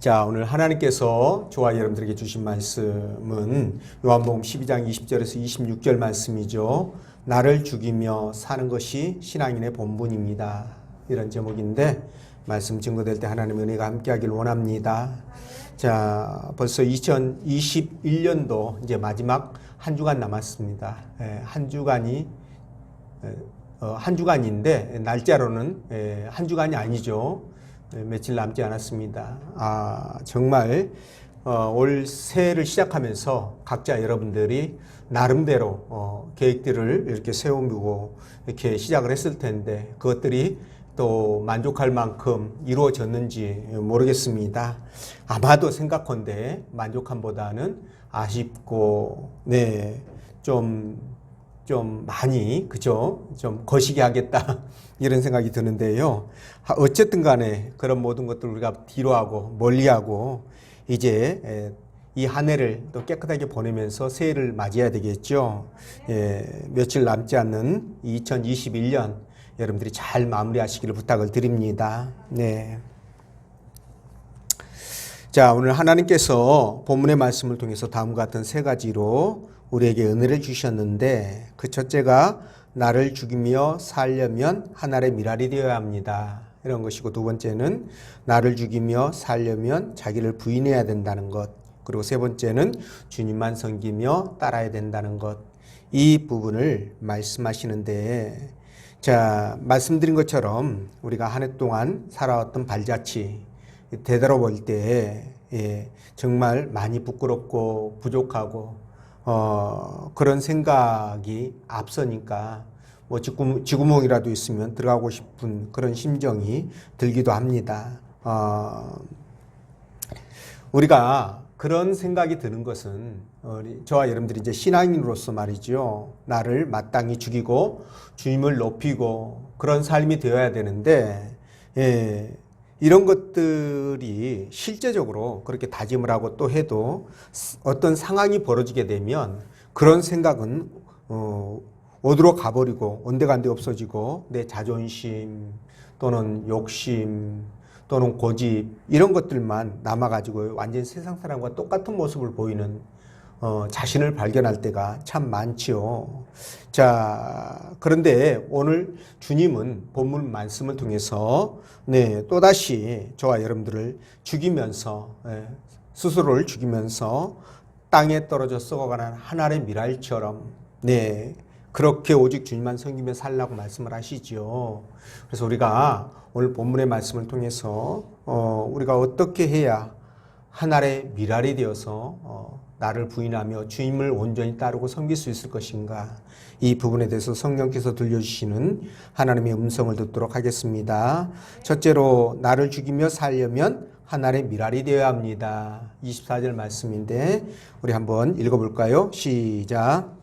자, 오늘 하나님께서 저와 여러분들에게 주신 말씀은 요한복음 12장 20절에서 26절 말씀이죠. 나를 죽이며 사는 것이 신앙인의 본분입니다. 이런 제목인데 말씀 증거될 때 하나님의 은혜가 함께하길 원합니다. 자, 벌써 2021년도 이제 마지막 한 주간 남았습니다. 한 주간인데 날짜로는 한 주간이 아니죠. 며칠 남지 않았습니다. 정말 올 새해를 시작하면서 각자 여러분들이 나름대로 계획들을 이렇게 세우고 이렇게 시작을 했을 텐데 그것들이 또 만족할 만큼 이루어졌는지 모르겠습니다. 아마도 생각컨대 만족함보다는 아쉽고 좀 많이 그죠? 좀 거시기 하겠다 이런 생각이 드는데요. 어쨌든 간에 그런 모든 것들을 우리가 뒤로하고 멀리하고 이제 이 한 해를 또 깨끗하게 보내면서 새해를 맞이해야 되겠죠. 며칠 남지 않는 2021년 여러분들이 잘 마무리하시기를 부탁을 드립니다. 자, 오늘 하나님께서 본문의 말씀을 통해서 다음과 같은 세 가지로 우리에게 은혜를 주셨는데 그 첫째가 나를 죽이며 살려면 한 알의 밀알이 되어야 합니다. 이런 것이고 두 번째는 나를 죽이며 살려면 자기를 부인해야 된다는 것. 그리고 세 번째는 주님만 섬기며 따라야 된다는 것. 이 부분을 말씀하시는데 자, 말씀드린 것처럼 우리가 한 해 동안 살아왔던 발자취 되돌아볼 때 정말 많이 부끄럽고 부족하고 그런 생각이 앞서니까 뭐 쥐구멍이라도 있으면 들어가고 싶은 그런 심정이 들기도 합니다. 우리가 그런 생각이 드는 것은 저와 여러분들이 이제 신앙인으로서 말이죠. 나를 마땅히 죽이고 주님을 높이고 그런 삶이 되어야 되는데 이런 것들이 실제적으로 그렇게 다짐을 하고 또 해도 어떤 상황이 벌어지게 되면 그런 생각은 어디로 가버리고 온데간데 없어지고 내 자존심 또는 욕심 또는 고집 이런 것들만 남아가지고 완전히 세상 사람과 똑같은 모습을 보이는 자신을 발견할 때가 참 많지요. 자, 그런데 오늘 주님은 본문 말씀을 통해서 또다시 저와 여러분들을 죽이면서 스스로를 죽이면서 땅에 떨어져 썩어가는 한 알의 밀알처럼 그렇게 오직 주님만 섬기며 살라고 말씀을 하시죠. 그래서 우리가 오늘 본문의 말씀을 통해서 우리가 어떻게 해야 한 알의 밀알이 되어서 나를 부인하며 주님을 온전히 따르고 섬길 수 있을 것인가, 이 부분에 대해서 성령께서 들려주시는 하나님의 음성을 듣도록 하겠습니다. 첫째로 나를 죽이며 살려면 한 알의 밀알이 되어야 합니다. 24절 말씀인데 우리 한번 읽어볼까요? 시작.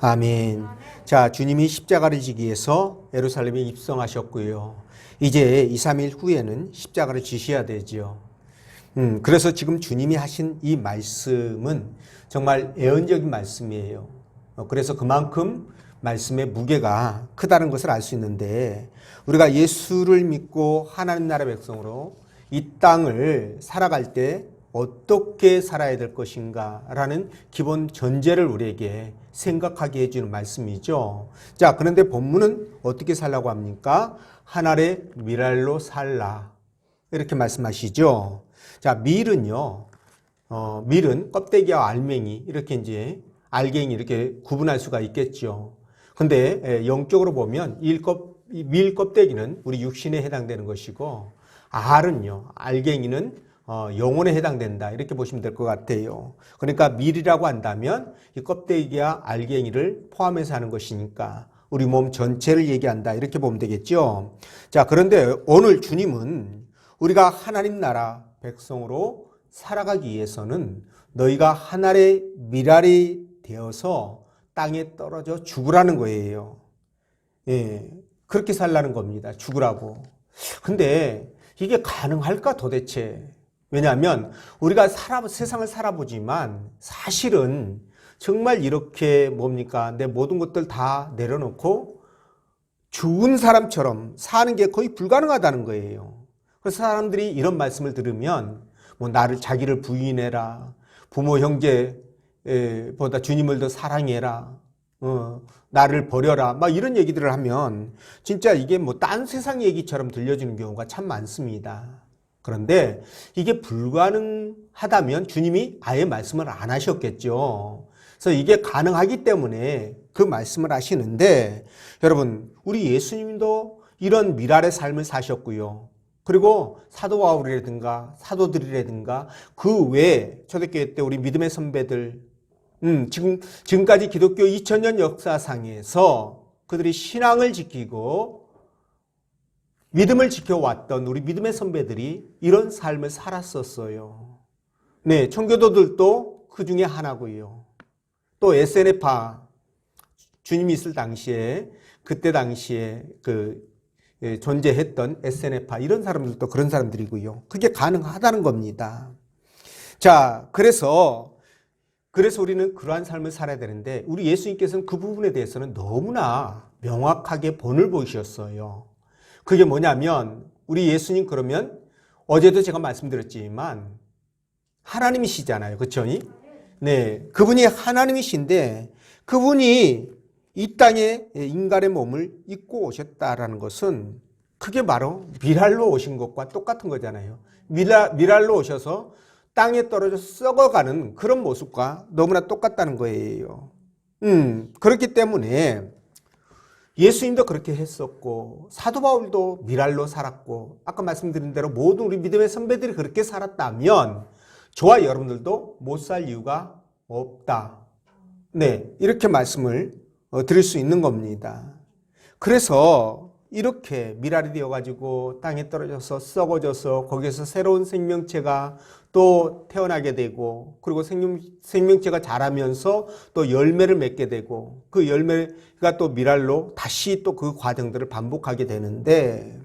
아멘. 자, 주님이 십자가를 지기 위해서 예루살렘에 입성하셨고요. 이제 2, 3일 후에는 십자가를 지셔야 되죠. 그래서 지금 주님이 하신 이 말씀은 정말 예언적인 말씀이에요. 그래서 그만큼 말씀의 무게가 크다는 것을 알 수 있는데 우리가 예수를 믿고 하나님 나라 백성으로 이 땅을 살아갈 때 어떻게 살아야 될 것인가 라는 기본 전제를 우리에게 생각하게 해주는 말씀이죠. 자, 그런데 본문은 어떻게 살라고 합니까? 한 알의 밀알로 살라 이렇게 말씀하시죠. 자, 밀은요, 밀은 껍데기와 알맹이 이렇게 이제 알갱이 이렇게 구분할 수가 있겠죠. 근데 영적으로 보면 밀 껍데기는 우리 육신에 해당되는 것이고 알은요, 알갱이는 영혼에 해당된다 이렇게 보시면 될 것 같아요. 그러니까 밀이라고 한다면 이 껍데기와 알갱이를 포함해서 하는 것이니까 우리 몸 전체를 얘기한다 이렇게 보면 되겠죠. 자, 그런데 오늘 주님은 우리가 하나님 나라 백성으로 살아가기 위해서는 너희가 한 알의 밀알이 되어서 땅에 떨어져 죽으라는 거예요. 그렇게 살라는 겁니다. 죽으라고. 근데 이게 가능할까 도대체? 왜냐하면 우리가 세상을 살아보지만 사실은 정말 이렇게 뭡니까? 내 모든 것들 다 내려놓고 죽은 사람처럼 사는 게 거의 불가능하다는 거예요. 그래서 사람들이 이런 말씀을 들으면 뭐 나를 자기를 부인해라. 부모 형제보다 주님을 더 사랑해라. 나를 버려라. 막 이런 얘기들을 하면 진짜 이게 뭐 딴 세상 얘기처럼 들려주는 경우가 참 많습니다. 그런데 이게 불가능하다면 주님이 아예 말씀을 안 하셨겠죠. 그래서 이게 가능하기 때문에 그 말씀을 하시는데 여러분 우리 예수님도 이런 미랄의 삶을 사셨고요. 그리고 사도 바울이라든가 사도들이라든가 그 외에 초대교회 때 우리 믿음의 선배들 지금까지 기독교 2000년 역사상에서 그들이 신앙을 지키고 믿음을 지켜왔던 우리 믿음의 선배들이 이런 삶을 살았었어요. 네, 청교도들도 그 중에 하나고요. 또 SNF파 주님이 있을 당시에 그때 당시에 존재했던 SNF파 이런 사람들도 그런 사람들이고요. 그게 가능하다는 겁니다. 자, 그래서 우리는 그러한 삶을 살아야 되는데 우리 예수님께서는 그 부분에 대해서는 너무나 명확하게 본을 보이셨어요. 그게 뭐냐면 우리 예수님 그러면 어제도 제가 말씀드렸지만 하나님이시잖아요. 그렇죠? 네, 그분이 하나님이신데 그분이 이 땅에 인간의 몸을 입고 오셨다라는 것은 그게 바로 미랄로 오신 것과 똑같은 거잖아요. 미랄로 오셔서 땅에 떨어져 썩어가는 그런 모습과 너무나 똑같다는 거예요. 그렇기 때문에 예수님도 그렇게 했었고 사도 바울도 미랄로 살았고 아까 말씀드린 대로 모든 우리 믿음의 선배들이 그렇게 살았다면 저와 여러분들도 못 살 이유가 없다. 네, 이렇게 말씀을 드릴 수 있는 겁니다. 그래서 이렇게 미랄이 되어가지고 땅에 떨어져서 썩어져서 거기에서 새로운 생명체가 또 태어나게 되고 그리고 생명체가 자라면서 또 열매를 맺게 되고 그 열매가 또 미랄로 다시 또 그 과정들을 반복하게 되는데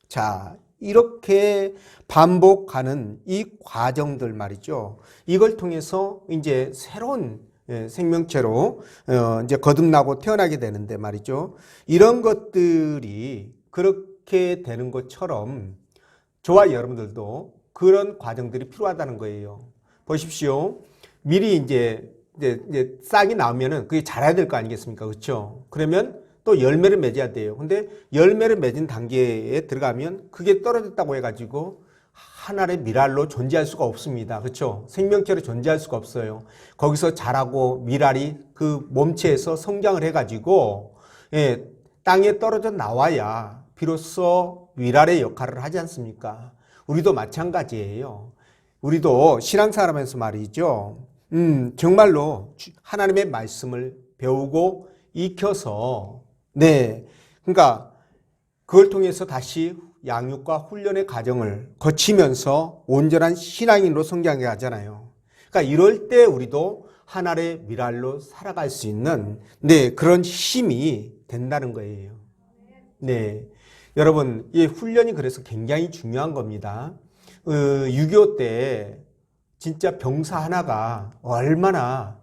자, 이렇게 반복하는 이 과정들 말이죠. 이걸 통해서 이제 새로운 생명체로 이제 거듭나고 태어나게 되는데 말이죠. 이런 것들이 그렇게 되는 것처럼 저와 여러분들도 그런 과정들이 필요하다는 거예요. 보십시오. 미리 이제 싹이 나오면은 그게 자라야 될 거 아니겠습니까? 그렇죠? 그러면 또 열매를 맺어야 돼요. 근데 열매를 맺은 단계에 들어가면 그게 떨어졌다고 해가지고 하나의 미랄로 존재할 수가 없습니다. 그렇죠? 생명체로 존재할 수가 없어요. 거기서 자라고 미랄이 그 몸체에서 성장을 해가지고 땅에 떨어져 나와야 비로소 미랄의 역할을 하지 않습니까? 우리도 마찬가지예요. 우리도 신앙생활하면서 말이죠. 정말로 하나님의 말씀을 배우고 익혀서 그러니까 그걸 통해서 다시 양육과 훈련의 과정을 거치면서 온전한 신앙인으로 성장해 가잖아요. 그러니까 이럴 때 우리도 하나의 미랄로 살아갈 수 있는 그런 힘이 된다는 거예요. 네, 여러분 이 훈련이 그래서 굉장히 중요한 겁니다. 6.25 때 진짜 병사 하나가 얼마나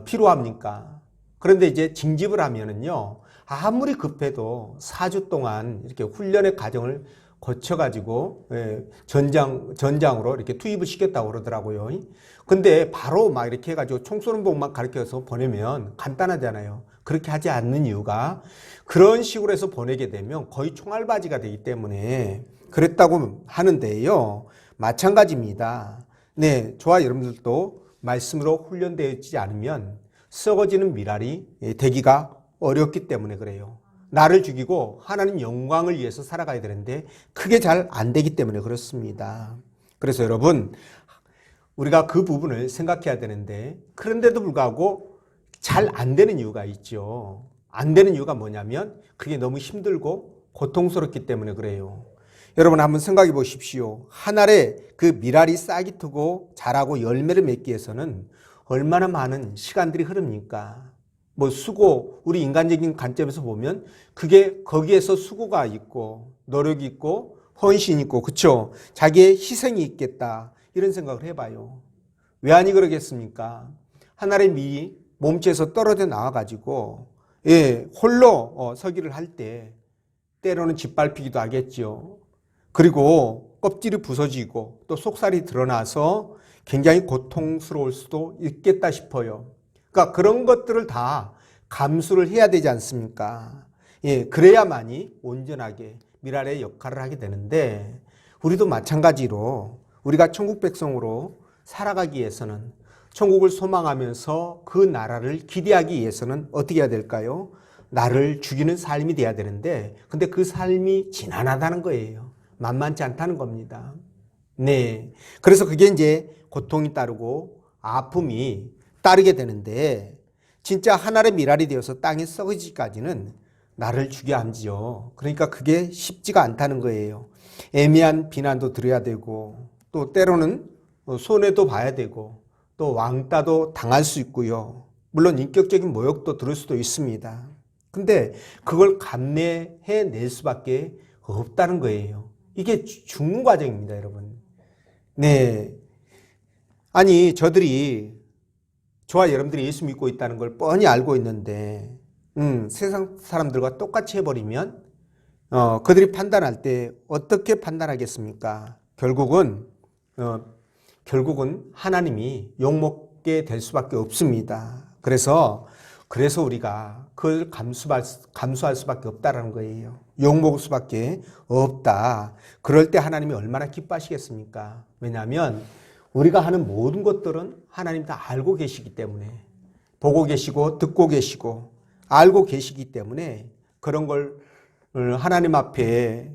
필요합니까? 그런데 이제 징집을 하면은요, 아무리 급해도 4주 동안 이렇게 훈련의 과정을 거쳐가지고 전장으로 이렇게 투입을 시켰다고 그러더라고요. 근데 바로 막 이렇게 해가지고 총 쏘는 법만 가르쳐서 보내면 간단하잖아요. 그렇게 하지 않는 이유가 그런 식으로 해서 보내게 되면 거의 총알바지가 되기 때문에 그랬다고 하는데요. 마찬가지입니다. 네, 저와 여러분들도 말씀으로 훈련되지 않으면 썩어지는 미랄이 되기가 어렵기 때문에 그래요. 나를 죽이고 하나님 영광을 위해서 살아가야 되는데 그게 잘 안 되기 때문에 그렇습니다. 그래서 여러분 우리가 그 부분을 생각해야 되는데 그런데도 불구하고 잘 안 되는 이유가 있죠. 안 되는 이유가 뭐냐면 그게 너무 힘들고 고통스럽기 때문에 그래요. 여러분 한번 생각해 보십시오. 한 알에 그 미랄이 싹이 트고 자라고 열매를 맺기 위해서는 얼마나 많은 시간들이 흐릅니까? 뭐 수고, 우리 인간적인 관점에서 보면 그게 거기에서 수고가 있고 노력이 있고 헌신이 있고 그쵸? 자기의 희생이 있겠다 이런 생각을 해봐요. 왜 아니 그러겠습니까? 한 알의 몸체에서 떨어져 나와가지고 예, 홀로 서기를 할 때 때로는 짓밟히기도 하겠죠. 그리고 껍질이 부서지고 또 속살이 드러나서 굉장히 고통스러울 수도 있겠다 싶어요. 그러니까 그런 것들을 다 감수를 해야 되지 않습니까? 예, 그래야만이 온전하게 미랄의 역할을 하게 되는데 우리도 마찬가지로 우리가 천국 백성으로 살아가기 위해서는 천국을 소망하면서 그 나라를 기대하기 위해서는 어떻게 해야 될까요? 나를 죽이는 삶이 돼야 되는데 근데 그 삶이 지난하다는 거예요. 만만치 않다는 겁니다. 네. 그래서 그게 이제 고통이 따르고 아픔이 따르게 되는데 진짜 하늘의 미랄이 되어서 땅에 썩어지기까지는 나를 죽여야 하지요. 그러니까 그게 쉽지가 않다는 거예요. 애매한 비난도 들어야 되고 또 때로는 손해도 봐야 되고 또 왕따도 당할 수 있고요. 물론 인격적인 모욕도 들을 수도 있습니다. 근데 그걸 감내해낼 수밖에 없다는 거예요. 이게 죽는 과정입니다, 여러분. 네. 아니, 저와 여러분들이 예수 믿고 있다는 걸 뻔히 알고 있는데, 세상 사람들과 똑같이 해버리면, 그들이 판단할 때 어떻게 판단하겠습니까? 결국은 하나님이 욕먹게 될 수밖에 없습니다. 그래서 우리가 그걸 감수할 수밖에 없다라는 거예요. 욕먹을 수밖에 없다. 그럴 때 하나님이 얼마나 기뻐하시겠습니까? 왜냐하면 우리가 하는 모든 것들은 하나님 다 알고 계시기 때문에 보고 계시고 듣고 계시고 알고 계시기 때문에 그런 걸 하나님 앞에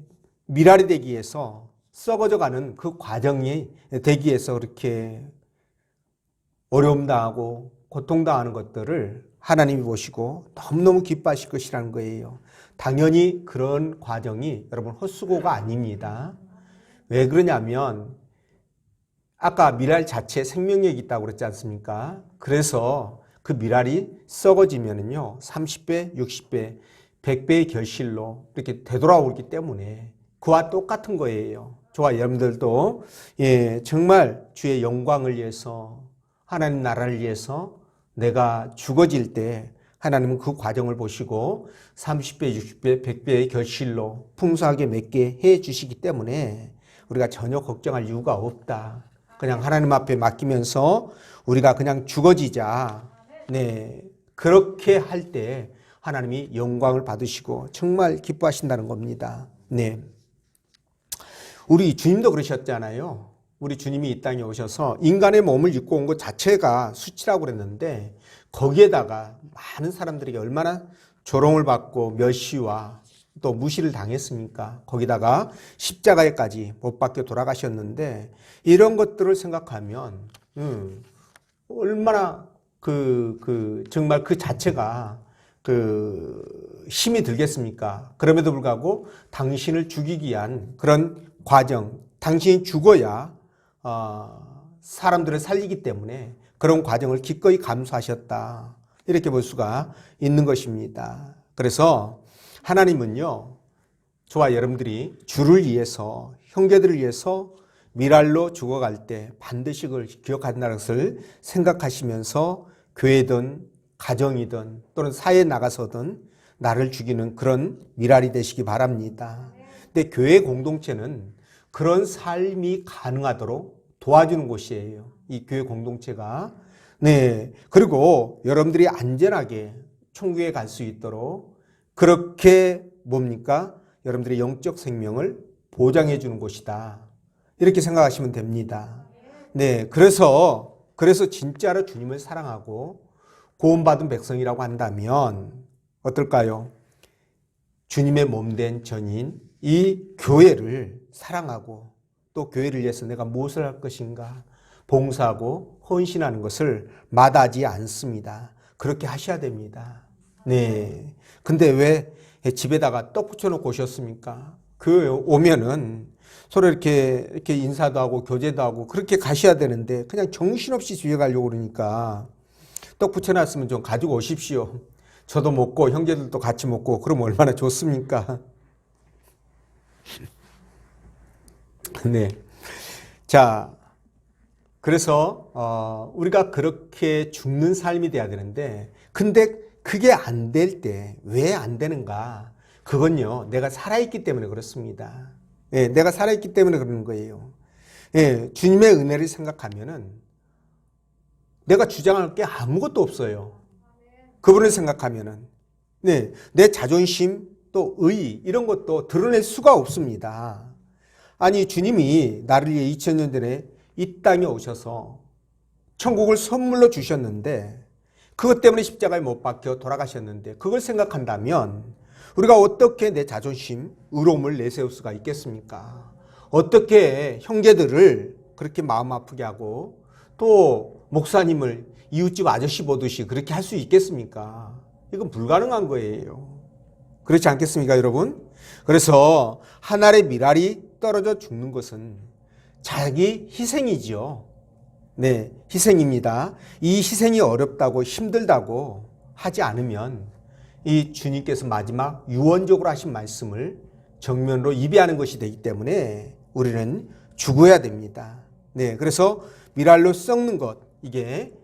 미랄이 되기 위해서 썩어져가는 그 과정이 되기 위해서 그렇게 어려움 당하고 고통 당하는 것들을 하나님이 보시고 너무너무 기뻐하실 것이라는 거예요. 당연히 그런 과정이 여러분 헛수고가 아닙니다. 왜 그러냐면 아까 미랄 자체에 생명력이 있다고 그랬지 않습니까? 그래서 그 미랄이 썩어지면은요 30배, 60배, 100배의 결실로 이렇게 되돌아오기 때문에 그와 똑같은 거예요. 저와 여러분들도 정말 주의 영광을 위해서 하나님 나라를 위해서 내가 죽어질 때 하나님은 그 과정을 보시고 30배, 60배, 100배의 결실로 풍성하게 맺게 해 주시기 때문에 우리가 전혀 걱정할 이유가 없다. 그냥 하나님 앞에 맡기면서 우리가 그냥 죽어지자. 네. 그렇게 할 때 하나님이 영광을 받으시고 정말 기뻐하신다는 겁니다. 네. 우리 주님도 그러셨잖아요. 우리 주님이 이 땅에 오셔서 인간의 몸을 입고 온 것 자체가 수치라고 그랬는데 거기에다가 많은 사람들에게 얼마나 조롱을 받고 멸시와 또 무시를 당했습니까? 거기다가 십자가에까지 못 박혀 돌아가셨는데 이런 것들을 생각하면 얼마나 정말 그 자체가 힘이 들겠습니까? 그럼에도 불구하고 당신을 죽이기 위한 그런 과정, 당신이 죽어야 사람들을 살리기 때문에 그런 과정을 기꺼이 감수하셨다. 이렇게 볼 수가 있는 것입니다. 그래서 하나님은요, 저와 여러분들이 주를 위해서, 형제들을 위해서 미랄로 죽어갈 때 반드시 그걸 기억한다는 것을 생각하시면서 교회든 가정이든 또는 사회에 나가서든 나를 죽이는 그런 미랄이 되시기 바랍니다. 근데 교회 공동체는 그런 삶이 가능하도록 도와주는 곳이에요. 이 교회 공동체가. 네. 그리고 여러분들이 안전하게 천국에 갈 수 있도록 그렇게 뭡니까? 여러분들의 영적 생명을 보장해 주는 곳이다. 이렇게 생각하시면 됩니다. 네. 그래서 진짜로 주님을 사랑하고 구원받은 백성이라고 한다면 어떨까요? 주님의 몸된 전인 이 교회를 사랑하고 또 교회를 위해서 내가 무엇을 할 것인가 봉사하고 헌신하는 것을 마다하지 않습니다. 그렇게 하셔야 됩니다. 네. 근데 왜 집에다가 떡 붙여놓고 오셨습니까? 교회 오면은 서로 이렇게 인사도 하고 교제도 하고 그렇게 가셔야 되는데 그냥 정신없이 집에 가려고 그러니까 떡 붙여놨으면 좀 가지고 오십시오. 저도 먹고 형제들도 같이 먹고 그럼 얼마나 좋습니까? 네. 자, 그래서 우리가 그렇게 죽는 삶이 돼야 되는데 근데 그게 안 될 때 왜 안 되는가? 그건요, 내가 살아있기 때문에 그렇습니다. 예, 내가 살아있기 때문에 그러는 거예요. 예, 주님의 은혜를 생각하면은 내가 주장할 게 아무것도 없어요. 그분을 생각하면은. 네, 내 자존심 또 의 이런 것도 드러낼 수가 없습니다. 아니, 주님이 나를 위해 2000년 전에 이 땅에 오셔서 천국을 선물로 주셨는데 그것 때문에 십자가에 못 박혀 돌아가셨는데 그걸 생각한다면 우리가 어떻게 내 자존심, 의로움을 내세울 수가 있겠습니까? 어떻게 형제들을 그렇게 마음 아프게 하고 또 목사님을 이웃집 아저씨 보듯이 그렇게 할 수 있겠습니까? 이건 불가능한 거예요. 그렇지 않겠습니까, 여러분? 그래서 한 알의 밀알이 떨어져 죽는 것은 자기 희생이지요. 네, 희생입니다. 이 희생이 어렵다고 힘들다고 하지 않으면 이 주님께서 마지막 유언적으로 하신 말씀을 정면으로 입이하는 것이 되기 때문에 우리는 죽어야 됩니다. 네, 그래서 밀알로 썩는 것 이게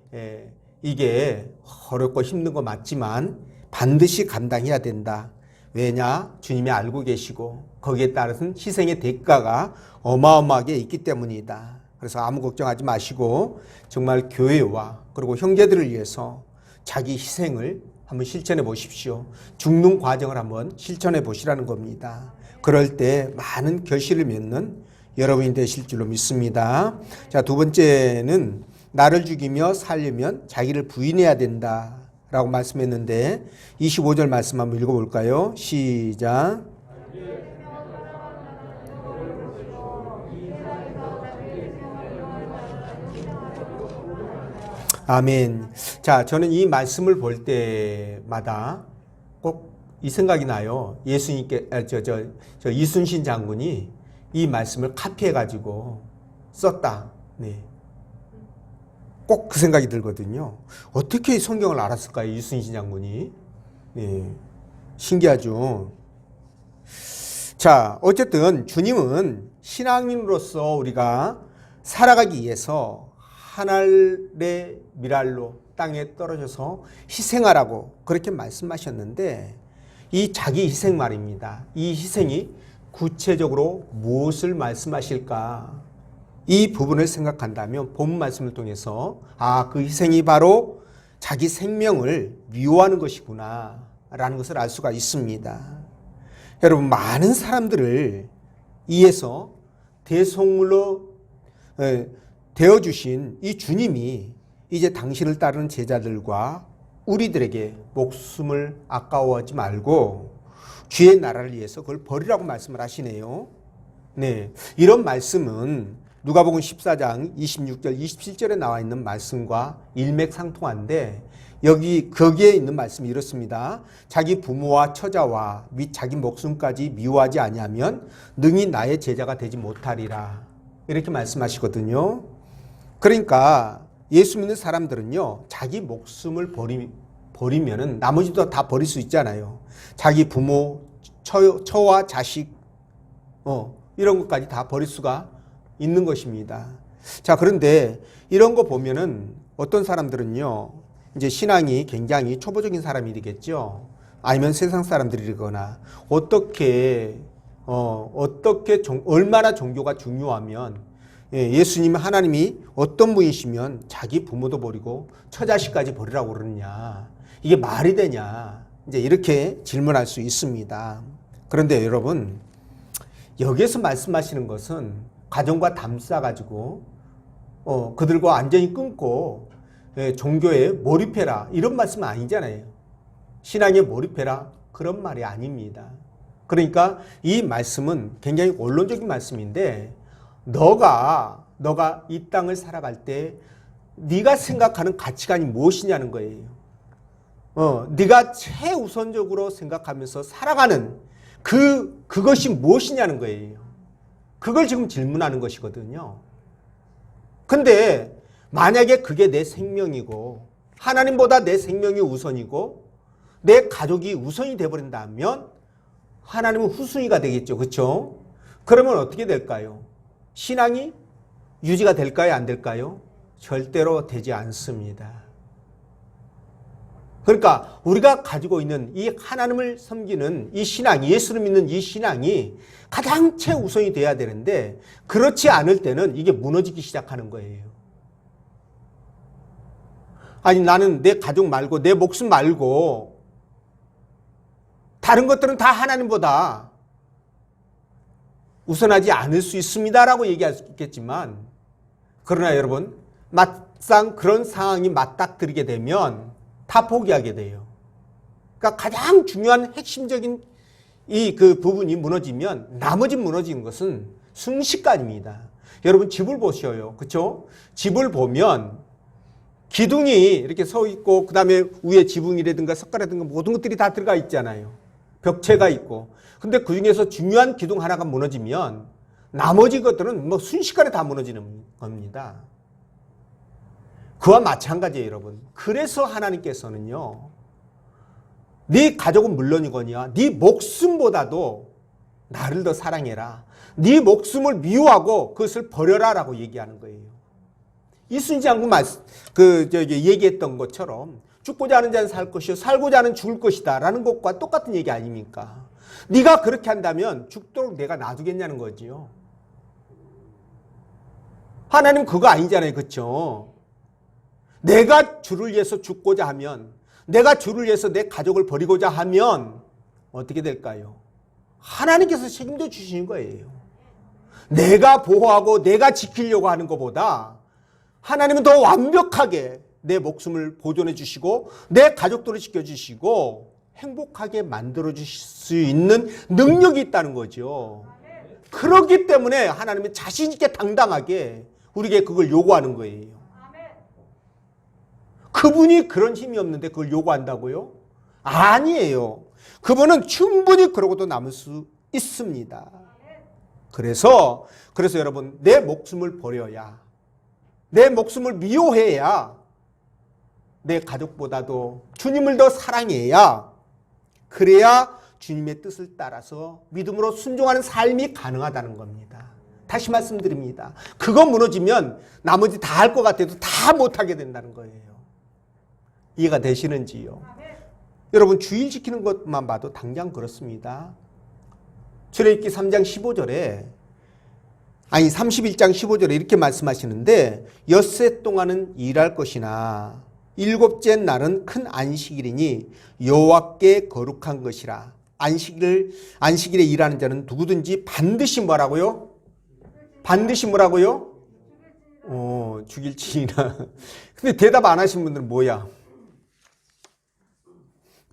어렵고 힘든 거 맞지만 반드시 감당해야 된다. 왜냐? 주님이 알고 계시고 거기에 따른 희생의 대가가 어마어마하게 있기 때문이다. 그래서 아무 걱정하지 마시고 정말 교회와 그리고 형제들을 위해서 자기 희생을 한번 실천해 보십시오. 죽는 과정을 한번 실천해 보시라는 겁니다. 그럴 때 많은 결실을 맺는 여러분이 되실 줄로 믿습니다. 자, 두 번째는 나를 죽이며 살려면 자기를 부인해야 된다 라고 말씀했는데 25절 말씀 한번 읽어볼까요? 시작. 아멘. 자, 저는 이 말씀을 볼 때마다 꼭 이 생각이 나요. 예수님께, 이순신 장군이 이 말씀을 카피해가지고 썼다. 네. 꼭 그 생각이 들거든요. 어떻게 성경을 알았을까요? 이순신 장군이. 네. 신기하죠. 자, 어쨌든 주님은 신앙인으로서 우리가 살아가기 위해서 한 알의 밀알로 땅에 떨어져서 희생하라고 그렇게 말씀하셨는데 이 자기 희생 말입니다. 이 희생이 구체적으로 무엇을 말씀하실까? 이 부분을 생각한다면 본 말씀을 통해서 그 희생이 바로 자기 생명을 미워하는 것이구나 라는 것을 알 수가 있습니다. 여러분, 많은 사람들을 위해서 대속물로 되어주신 이 주님이 이제 당신을 따르는 제자들과 우리들에게 목숨을 아까워하지 말고 주의 나라를 위해서 그걸 버리라고 말씀을 하시네요. 네, 이런 말씀은 누가복음 14장 26절 27절에 나와 있는 말씀과 일맥상통한데 거기에 있는 말씀이 이렇습니다. 자기 부모와 처자와 및 자기 목숨까지 미워하지 아니하면 능히 나의 제자가 되지 못하리라. 이렇게 말씀하시거든요. 그러니까 예수 믿는 사람들은요, 자기 목숨을 버리면은 나머지도 다 버릴 수 있잖아요. 자기 부모, 처와 자식, 이런 것까지 다 버릴 수가 있는 것입니다. 자, 그런데 이런 거 보면은 어떤 사람들은요, 이제 신앙이 굉장히 초보적인 사람이 되겠죠. 아니면 세상 사람들이거나 얼마나 종교가 중요하면 예수님 하나님이 어떤 분이시면 자기 부모도 버리고 처자식까지 버리라고 그러느냐. 이게 말이 되냐. 이제 이렇게 질문할 수 있습니다. 그런데 여러분, 여기에서 말씀하시는 것은 가정과 담싸가지고 그들과 완전히 끊고 종교에 몰입해라 이런 말씀은 아니잖아요. 신앙에 몰입해라 그런 말이 아닙니다. 그러니까 이 말씀은 굉장히 원론적인 말씀인데 너가 이 땅을 살아갈 때 네가 생각하는 가치관이 무엇이냐는 거예요. 네가 최우선적으로 생각하면서 살아가는 그것이 무엇이냐는 거예요. 그걸 지금 질문하는 것이거든요. 근데 만약에 그게 내 생명이고 하나님보다 내 생명이 우선이고 내 가족이 우선이 되어버린다면 하나님은 후순위가 되겠죠. 그렇죠? 그러면 어떻게 될까요? 신앙이 유지가 될까요? 안 될까요? 절대로 되지 않습니다. 그러니까 우리가 가지고 있는 이 하나님을 섬기는 이 신앙, 예수를 믿는 이 신앙이 가장 최우선이 돼야 되는데 그렇지 않을 때는 이게 무너지기 시작하는 거예요. 아니 나는 내 가족 말고 내 목숨 말고 다른 것들은 다 하나님보다 우선하지 않을 수 있습니다라고 얘기할 수 있겠지만 그러나 여러분 막상 그런 상황이 맞닥뜨리게 되면 다 포기하게 돼요. 그러니까 가장 중요한 핵심적인 이 그 부분이 무너지면 나머지 무너지는 것은 순식간입니다. 여러분 집을 보셔요. 그렇죠? 집을 보면 기둥이 이렇게 서 있고 그다음에 위에 지붕이라든가 석가라든가 모든 것들이 다 들어가 있잖아요. 벽체가 있고. 근데 그중에서 중요한 기둥 하나가 무너지면 나머지 것들은 뭐 순식간에 다 무너지는 겁니다. 그와 마찬가지예요, 여러분. 그래서 하나님께서는요. 네 가족은 물론이거니와 네 목숨보다도 나를 더 사랑해라. 네 목숨을 미워하고 그것을 버려라라고 얘기하는 거예요. 이순신 장군 얘기했던 것처럼 죽고자 하는 자는 살 것이요 살고자 하는 죽을 것이다라는 것과 똑같은 얘기 아닙니까? 네가 그렇게 한다면 죽도록 내가 놔두겠냐는 거지요. 하나님 그거 아니잖아요, 그렇죠? 내가 주를 위해서 죽고자 하면, 내가 주를 위해서 내 가족을 버리고자 하면 어떻게 될까요? 하나님께서 책임져 주시는 거예요. 내가 보호하고 내가 지키려고 하는 것보다 하나님은 더 완벽하게 내 목숨을 보존해 주시고 내 가족들을 지켜주시고 행복하게 만들어 주실 수 있는 능력이 있다는 거죠. 그렇기 때문에 하나님은 자신 있게 당당하게 우리에게 그걸 요구하는 거예요. 그분이 그런 힘이 없는데 그걸 요구한다고요? 아니에요. 그분은 충분히 그러고도 남을 수 있습니다. 그래서 여러분 내 목숨을 버려야, 내 목숨을 미워해야, 내 가족보다도 주님을 더 사랑해야, 그래야 주님의 뜻을 따라서 믿음으로 순종하는 삶이 가능하다는 겁니다. 다시 말씀드립니다. 그거 무너지면 나머지 다 할 것 같아도 다 못하게 된다는 거예요. 이해가 되시는지요? 여러분 주일 지키는 것만 봐도 당장 그렇습니다. 출애굽기 3장 15절에 31장 15절에 이렇게 말씀하시는데 엿새 동안은 일할 것이나 일곱째 날은 큰 안식일이니 여호와께 거룩한 것이라. 안식일에 일하는 자는 누구든지 반드시 뭐라고요? 반드시 뭐라고요? 죽일지니라. 근데 대답 안 하신 분들은 뭐야?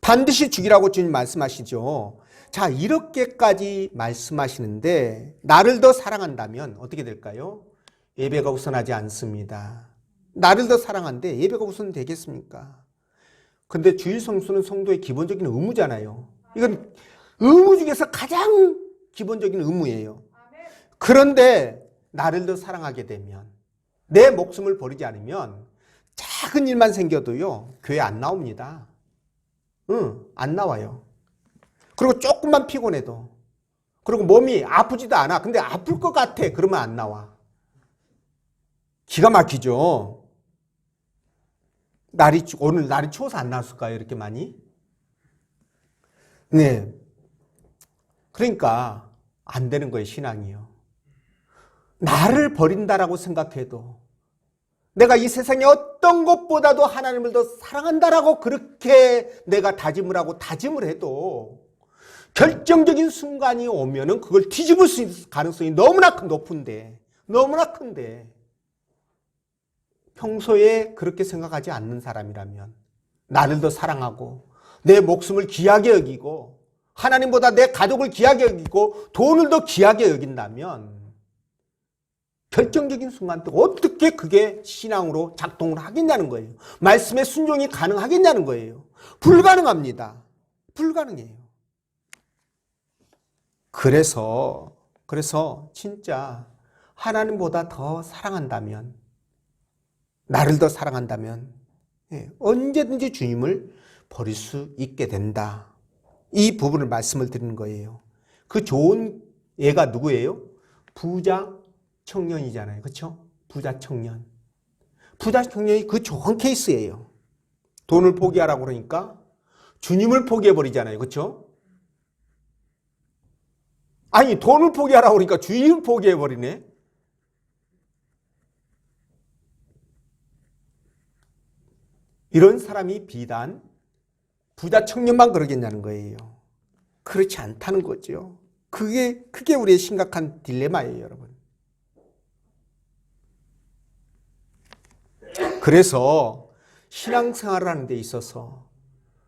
반드시 죽이라고 주님 말씀하시죠. 자, 이렇게까지 말씀하시는데 나를 더 사랑한다면 어떻게 될까요? 예배가 우선하지 않습니다. 나를 더 사랑한데 예배가 우선 되겠습니까? 근데 주일 성수는 성도의 기본적인 의무잖아요. 이건 의무 중에서 가장 기본적인 의무예요. 그런데 나를 더 사랑하게 되면, 내 목숨을 버리지 않으면 작은 일만 생겨도요 교회 안 나옵니다. 안 나와요. 그리고 조금만 피곤해도, 그리고 몸이 아프지도 않아. 근데 아플 것 같아. 그러면 안 나와. 기가 막히죠. 오늘 날이 추워서 안 나왔을까요? 이렇게 많이? 네. 그러니까 안 되는 거예요, 신앙이요. 나를 버린다라고 생각해도, 내가 이 세상의 어떤 것보다도 하나님을 더 사랑한다라고 그렇게 내가 다짐을 하고 다짐을 해도 결정적인 순간이 오면은 그걸 뒤집을 수 있을 가능성이 너무나 높은데 평소에 그렇게 생각하지 않는 사람이라면, 나를 더 사랑하고 내 목숨을 귀하게 여기고 하나님보다 내 가족을 귀하게 여기고 돈을 더 귀하게 여긴다면 결정적인 순간 때 어떻게 그게 신앙으로 작동을 하겠냐는 거예요. 말씀의 순종이 가능하겠냐는 거예요. 불가능합니다. 불가능해요. 그래서 진짜 하나님보다 더 사랑한다면, 나를 더 사랑한다면 언제든지 주님을 버릴 수 있게 된다. 이 부분을 말씀을 드리는 거예요. 그 좋은 애가 누구예요? 부자 청년이잖아요. 그렇죠? 부자 청년. 부자 청년이 그 좋은 케이스예요. 돈을 포기하라고 그러니까 주님을 포기해버리잖아요. 그렇죠? 아니 돈을 포기하라고 그러니까 주님을 포기해버리네. 이런 사람이 비단 부자 청년만 그러겠냐는 거예요. 그렇지 않다는 거죠. 그게 우리의 심각한 딜레마예요, 여러분. 그래서 신앙생활을 하는 데 있어서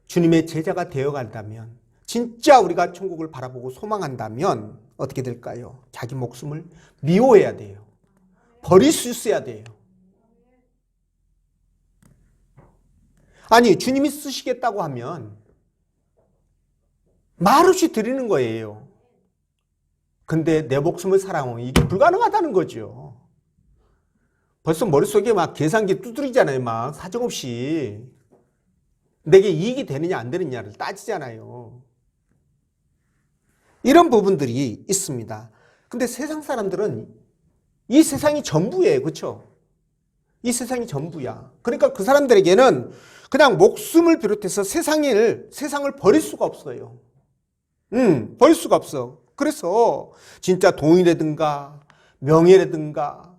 주님의 제자가 되어간다면, 진짜 우리가 천국을 바라보고 소망한다면 어떻게 될까요? 자기 목숨을 미워해야 돼요. 버릴 수 있어야 돼요. 아니 주님이 쓰시겠다고 하면 말없이 드리는 거예요. 근데 내 목숨을 사랑하면 이게 불가능하다는 거죠. 벌써 머릿속에 막 계산기 두드리잖아요. 막 사정없이 내게 이익이 되느냐 안 되느냐를 따지잖아요. 이런 부분들이 있습니다. 근데 세상 사람들은 이 세상이 전부예요. 그렇죠? 이 세상이 전부야. 그러니까 그 사람들에게는 그냥 목숨을 비롯해서 세상을 버릴 수가 없어요. 버릴 수가 없어. 그래서 진짜 돈이라든가 명예라든가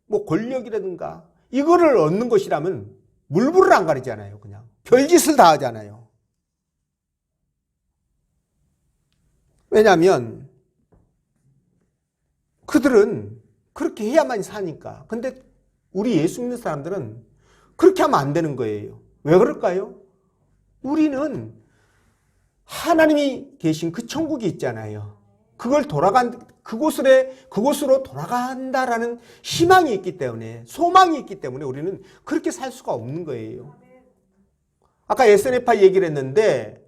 뭐 권력이라든가 이거를 얻는 것이라면 물불을 안 가리잖아요. 그냥 별짓을 다 하잖아요. 왜냐하면 그들은 그렇게 해야만 사니까. 근데 우리 예수 믿는 사람들은 그렇게 하면 안 되는 거예요. 왜 그럴까요? 우리는 하나님이 계신 그 천국이 있잖아요. 그곳으로 돌아간다라는 희망이 있기 때문에, 소망이 있기 때문에 우리는 그렇게 살 수가 없는 거예요. 아까 SNF파 얘기를 했는데,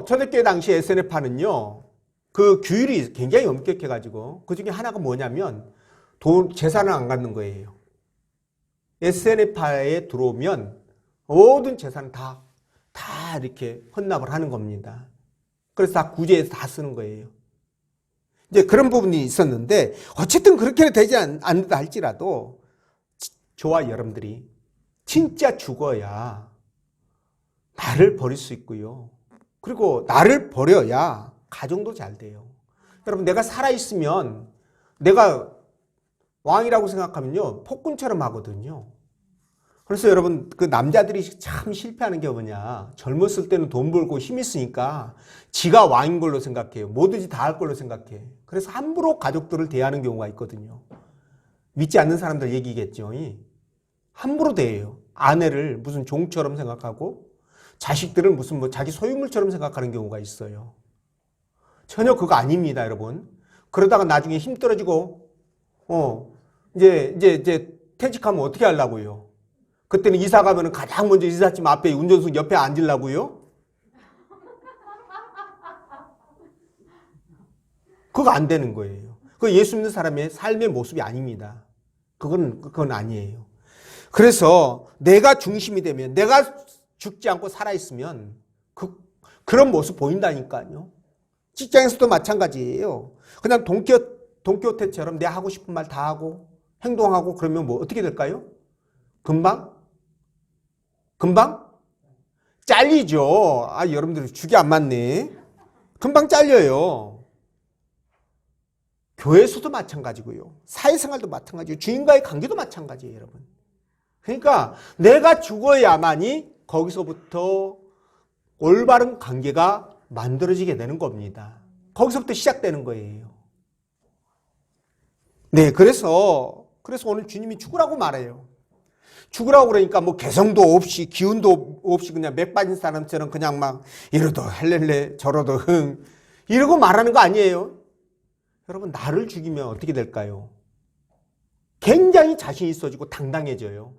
초대교회 당시 SNF파는요, 그 규율이 굉장히 엄격해가지고, 그 중에 하나가 뭐냐면, 재산을 안 갖는 거예요. SNF파에 들어오면 모든 재산을 다 이렇게 헌납을 하는 겁니다. 그래서 다 구제해서 다 쓰는 거예요. 이제 그런 부분이 있었는데, 어쨌든 그렇게 되지 않는다 할지라도, 저와 여러분들이 진짜 죽어야 나를 버릴 수 있고요. 그리고 나를 버려야 가정도 잘 돼요. 여러분, 내가 살아있으면 내가 왕이라고 생각하면요, 폭군처럼 하거든요. 그래서 여러분, 그 남자들이 참 실패하는 게 뭐냐. 젊었을 때는 돈 벌고 힘 있으니까 지가 왕인 걸로 생각해요. 뭐든지 다 할 걸로 생각해. 그래서 함부로 가족들을 대하는 경우가 있거든요. 믿지 않는 사람들 얘기겠죠. 함부로 대해요. 아내를 무슨 종처럼 생각하고 자식들을 무슨 뭐 자기 소유물처럼 생각하는 경우가 있어요. 전혀 그거 아닙니다, 여러분. 그러다가 나중에 힘 떨어지고 이제 퇴직하면 어떻게 하려고요? 그때는 이사 가면은 가장 먼저 이삿짐 앞에 운전수 옆에 앉으려고요? 그거 안 되는 거예요. 그거 예수 믿는 사람의 삶의 모습이 아닙니다. 그건 아니에요. 그래서 내가 중심이 되면, 내가 죽지 않고 살아있으면 그런 모습 보인다니까요. 직장에서도 마찬가지예요. 그냥 돈키호테처럼 내 하고 싶은 말 다 하고 행동하고 그러면 뭐 어떻게 될까요? 금방 잘리죠. 여러분들 죽이 안 맞네. 금방 잘려요. 교회에서도 마찬가지고요. 사회생활도 마찬가지고 주인과의 관계도 마찬가지예요, 여러분. 그러니까 내가 죽어야만이 거기서부터 올바른 관계가 만들어지게 되는 겁니다. 거기서부터 시작되는 거예요. 네, 그래서 오늘 주님이 죽으라고 말해요. 죽으라고 그러니까 뭐 개성도 없이 기운도 없이 그냥 맥 빠진 사람처럼 그냥 막 이러도 할렐레 저러도 흥 이러고 말하는 거 아니에요. 여러분, 나를 죽이면 어떻게 될까요? 굉장히 자신 있어지고 당당해져요.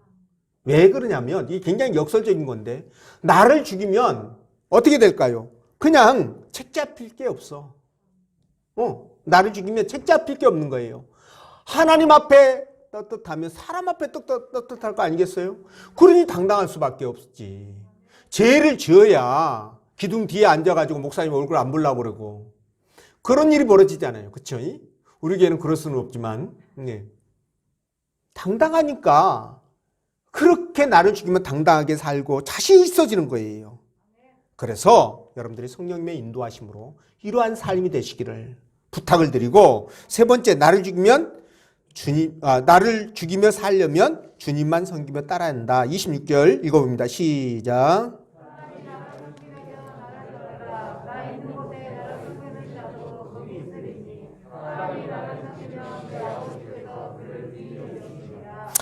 왜 그러냐면 이게 굉장히 역설적인 건데, 나를 죽이면 어떻게 될까요? 그냥 책 잡힐 게 없어. 나를 죽이면 책 잡힐 게 없는 거예요. 하나님 앞에 떳떳하면 사람 앞에 떳떳할 거 아니겠어요? 그러니 당당할 수밖에 없지. 죄를 지어야 기둥 뒤에 앉아가지고 목사님 얼굴 안 보려고 그러고 그런 일이 벌어지잖아요. 그렇죠? 우리에게는 그럴 수는 없지만 당당하니까 그렇게 나를 죽이면 당당하게 살고 자신이 있어지는 거예요. 그래서 여러분들이 성령님의 인도하심으로 이러한 삶이 되시기를 부탁을 드리고, 세 번째, 나를 죽이며 살려면 주님만 섬기며 따라야 한다. 26절 읽어봅니다. 시작.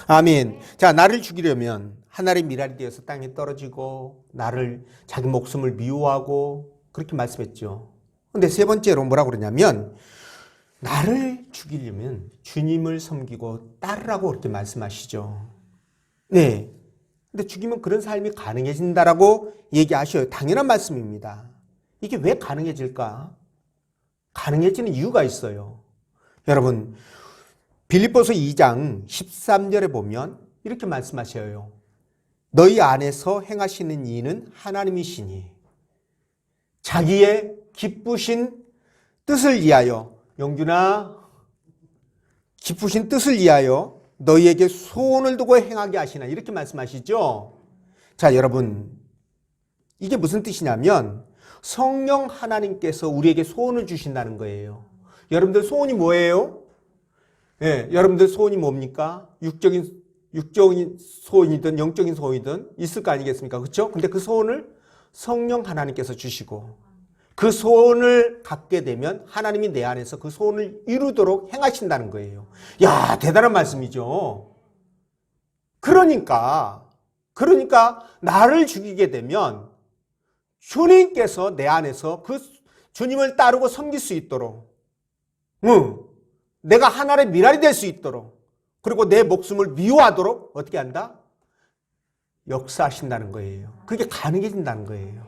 아멘. 자, 나를 죽이려면 하늘의 미랄이 되어서 땅에 떨어지고 자기 목숨을 미워하고 그렇게 말씀했죠. 근데 세 번째로 뭐라고 그러냐면 나를 죽이려면 주님을 섬기고 따르라고 그렇게 말씀하시죠. 네. 근데 죽이면 그런 삶이 가능해진다라고 얘기하셔요. 당연한 말씀입니다. 이게 왜 가능해질까? 가능해지는 이유가 있어요. 여러분, 빌립보서 2장 13절에 보면 이렇게 말씀하셔요. 너희 안에서 행하시는 이는 하나님이시니 자기의 기쁘신 뜻을 위하여, 영준아, 기쁘신 뜻을 위하여 너희에게 소원을 두고 행하게 하시나, 이렇게 말씀하시죠. 자, 여러분, 이게 무슨 뜻이냐면 성령 하나님께서 우리에게 소원을 주신다는 거예요. 여러분들 소원이 뭐예요? 예, 여러분들 소원이 뭡니까? 육적인 소원이든 영적인 소원이든 있을 거 아니겠습니까? 그렇죠? 근데 그 소원을 성령 하나님께서 주시고 그 소원을 갖게 되면 하나님이 내 안에서 그 소원을 이루도록 행하신다는 거예요. 야, 대단한 말씀이죠. 그러니까 나를 죽이게 되면 주님께서 내 안에서 그 주님을 따르고 섬길 수 있도록, 내가 하나의 미랄이 될 수 있도록, 그리고 내 목숨을 미워하도록 어떻게 한다? 역사하신다는 거예요. 그게 가능해진다는 거예요.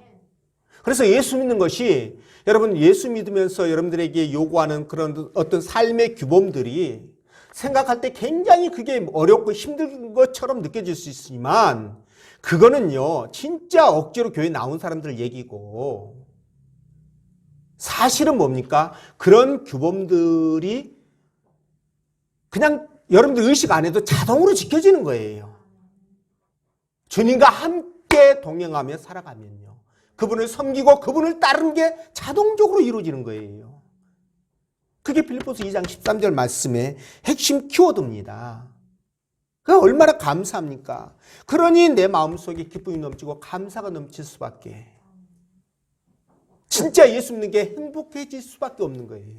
그래서 예수 믿는 것이, 여러분, 예수 믿으면서 여러분들에게 요구하는 그런 어떤 삶의 규범들이 생각할 때 굉장히 그게 어렵고 힘든 것처럼 느껴질 수 있지만 그거는요, 진짜 억지로 교회 나온 사람들 얘기고, 사실은 뭡니까? 그런 규범들이 그냥 여러분들 의식 안 해도 자동으로 지켜지는 거예요. 주님과 함께 동행하며 살아가면요, 그분을 섬기고 그분을 따르는 게 자동적으로 이루어지는 거예요. 그게 빌립보서 2장 13절 말씀의 핵심 키워드입니다. 그게 얼마나 감사합니까? 그러니 내 마음속에 기쁨이 넘치고 감사가 넘칠 수밖에, 진짜 예수 믿는 게 행복해질 수밖에 없는 거예요.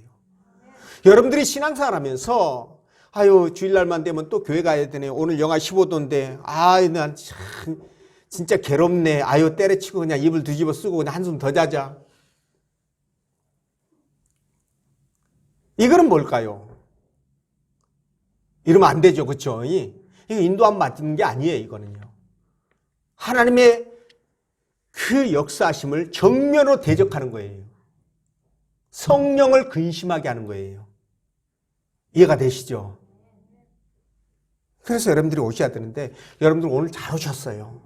여러분들이 신앙생활 하면서 아유, 주일날만 되면 또 교회 가야 되네. 오늘 영하 15도인데 아유, 난 참 진짜 괴롭네. 아유, 때려치고 그냥 이불 뒤집어 쓰고 그냥 한숨 더 자자. 이거는 뭘까요? 이러면 안 되죠. 그렇죠? 이거 인도함 맞는 게 아니에요. 이거는요, 하나님의 그 역사하심을 정면으로 대적하는 거예요. 성령을 근심하게 하는 거예요. 이해가 되시죠? 그래서 여러분들이 오셔야 되는데 여러분들 오늘 잘 오셨어요.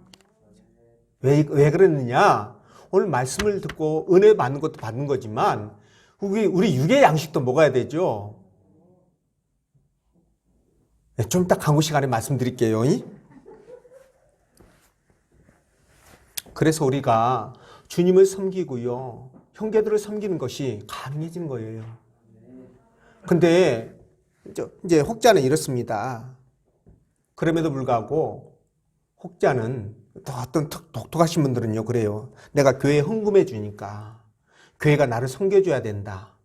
왜 그랬느냐? 오늘 말씀을 듣고 은혜 받는 것도 받는 거지만 우리 육의 양식도 먹어야 되죠. 좀 이따 강구 시간에 말씀드릴게요. 그래서 우리가 주님을 섬기고요, 형제들을 섬기는 것이 가능해지는 거예요. 근데 이제 혹자는 이렇습니다. 그럼에도 불구하고 혹자는, 또 어떤 독특하신 분들은요 그래요. 내가 교회에 헌금해 주니까 교회가 나를 섬겨줘야 된다.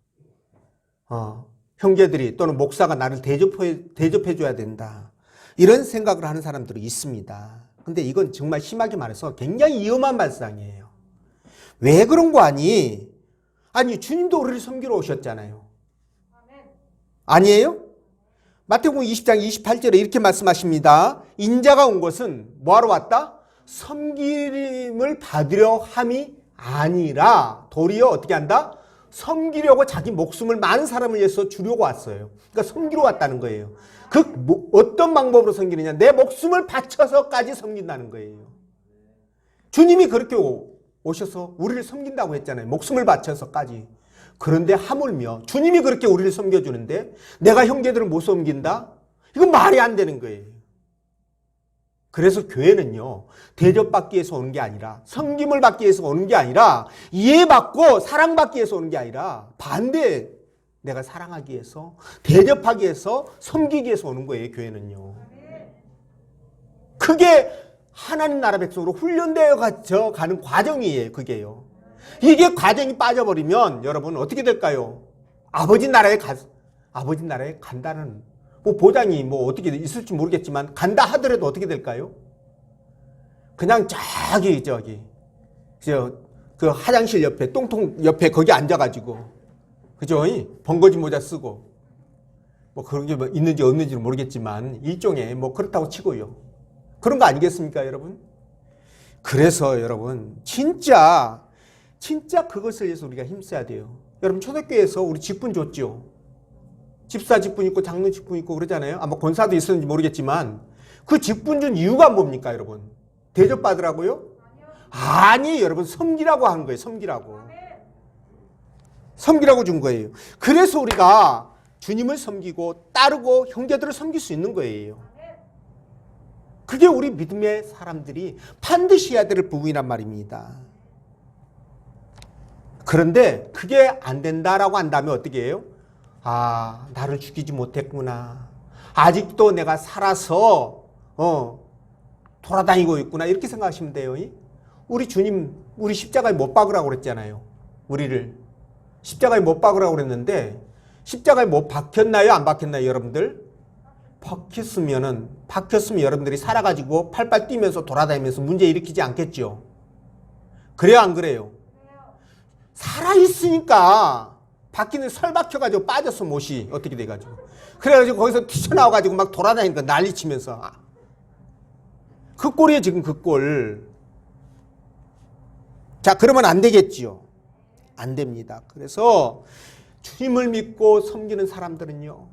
형제들이 또는 목사가 나를 대접해 줘야 된다. 이런 생각을 하는 사람들이 있습니다. 근데 이건 정말 심하게 말해서 굉장히 위험한 발상이에요. 왜 그런 거 아니? 아니, 주님도 우리를 섬기러 오셨잖아요. 아니에요? 마태복음 20장 28절에 이렇게 말씀하십니다. 인자가 온 것은 뭐하러 왔다? 섬김을 받으려 함이 아니라 도리어 어떻게 한다? 섬기려고 자기 목숨을 많은 사람을 위해서 주려고 왔어요. 그러니까 섬기러 왔다는 거예요. 어떤 방법으로 섬기느냐? 내 목숨을 바쳐서까지 섬긴다는 거예요. 주님이 그렇게 오셔서 우리를 섬긴다고 했잖아요. 목숨을 바쳐서까지. 그런데 하물며 주님이 그렇게 우리를 섬겨주는데 내가 형제들을 못 섬긴다? 이건 말이 안 되는 거예요. 그래서 교회는요, 대접받기 위해서 오는 게 아니라, 섬김을 받기 위해서 오는 게 아니라, 이해받고 사랑받기 위해서 오는 게 아니라, 반대, 내가 사랑하기 위해서, 대접하기 위해서, 섬기기 위해서 오는 거예요, 교회는요. 그게 하나님 나라 백성으로 훈련되어 가는 과정이에요, 그게요. 이게 과정이 빠져버리면 여러분 어떻게 될까요? 아버지 나라에 간다는 뭐 보장이 뭐 어떻게 있을지 모르겠지만 간다 하더라도 어떻게 될까요? 그냥 그 화장실 옆에 똥통 옆에 거기 앉아가지고 그죠? 번거지 모자 쓰고 뭐 그런 게 뭐 있는지 없는지는 모르겠지만 일종의 뭐 그렇다고 치고요. 그런 거 아니겠습니까, 여러분? 그래서 여러분 진짜 그것을 위해서 우리가 힘써야 돼요. 여러분 초대교회에서 우리 직분 줬죠. 집사 직분 있고 장로 직분 있고 그러잖아요. 아마 권사도 있었는지 모르겠지만 그 직분 준 이유가 뭡니까, 여러분? 대접받으라고요? 아니, 여러분 섬기라고 하는 거예요. 섬기라고 준 거예요. 그래서 우리가 주님을 섬기고 따르고 형제들을 섬길 수 있는 거예요. 그게 우리 믿음의 사람들이 반드시 해야 될 부분이란 말입니다. 그런데 그게 안 된다라고 한다면 어떻게 해요? 아, 나를 죽이지 못했구나. 아직도 내가 살아서 돌아다니고 있구나. 이렇게 생각하시면 돼요. 우리 주님, 우리 십자가에 못 박으라고 그랬잖아요. 우리를 십자가에 못 박으라고 그랬는데 십자가에 못 박혔나요? 안 박혔나요, 여러분들? 박혔으면 여러분들이 살아가지고 팔팔 뛰면서 돌아다니면서 문제 일으키지 않겠죠? 그래요, 안 그래요? 살아있으니까 바퀴는 설 박혀가지고 빠졌어, 못이. 어떻게 돼가지고. 그래가지고 거기서 튀쳐나와가지고 막 돌아다니니까 난리 치면서. 그 꼴이에요, 지금 그 꼴. 자, 그러면 안 되겠지요. 안 됩니다. 그래서 주님을 믿고 섬기는 사람들은요,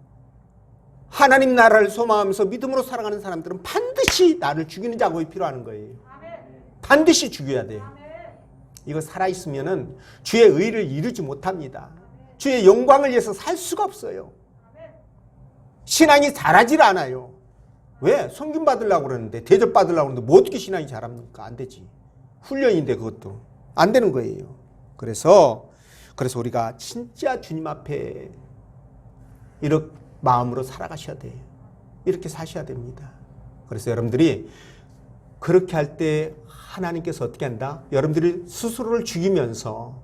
하나님 나라를 소망하면서 믿음으로 살아가는 사람들은 반드시 나를 죽이는 작업이 필요한 거예요. 반드시 죽여야 돼요. 이거 살아있으면은 주의 의를 이루지 못합니다. 주의 영광을 위해서 살 수가 없어요. 신앙이 자라질 않아요. 왜? 섬김 받으려고 그러는데, 대접 받으려고 그러는데 뭐 어떻게 신앙이 자랍니까? 안 되지. 훈련인데 그것도 안 되는 거예요. 그래서 우리가 진짜 주님 앞에 이렇게 마음으로 살아가셔야 돼요. 이렇게 사셔야 됩니다. 그래서 여러분들이 그렇게 할 때 하나님께서 어떻게 한다? 여러분들이 스스로를 죽이면서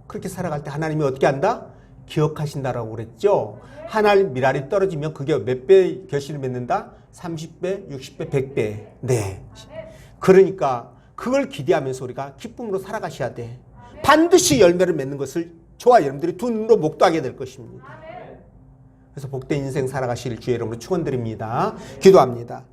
그렇게 살아갈 때 하나님이 어떻게 한다? 기억하신다라고 그랬죠. 하나님 미랄이 떨어지면 그게 몇 배 결실을 맺는다? 30배, 60배, 100배. 네. 그러니까 그걸 기대하면서 우리가 기쁨으로 살아가셔야 돼. 반드시 열매를 맺는 것을 저와 여러분들이 두 눈으로 목도하게 될 것입니다. 그래서 복된 인생 살아가실 주의 이름으로 축원드립니다. 기도합니다.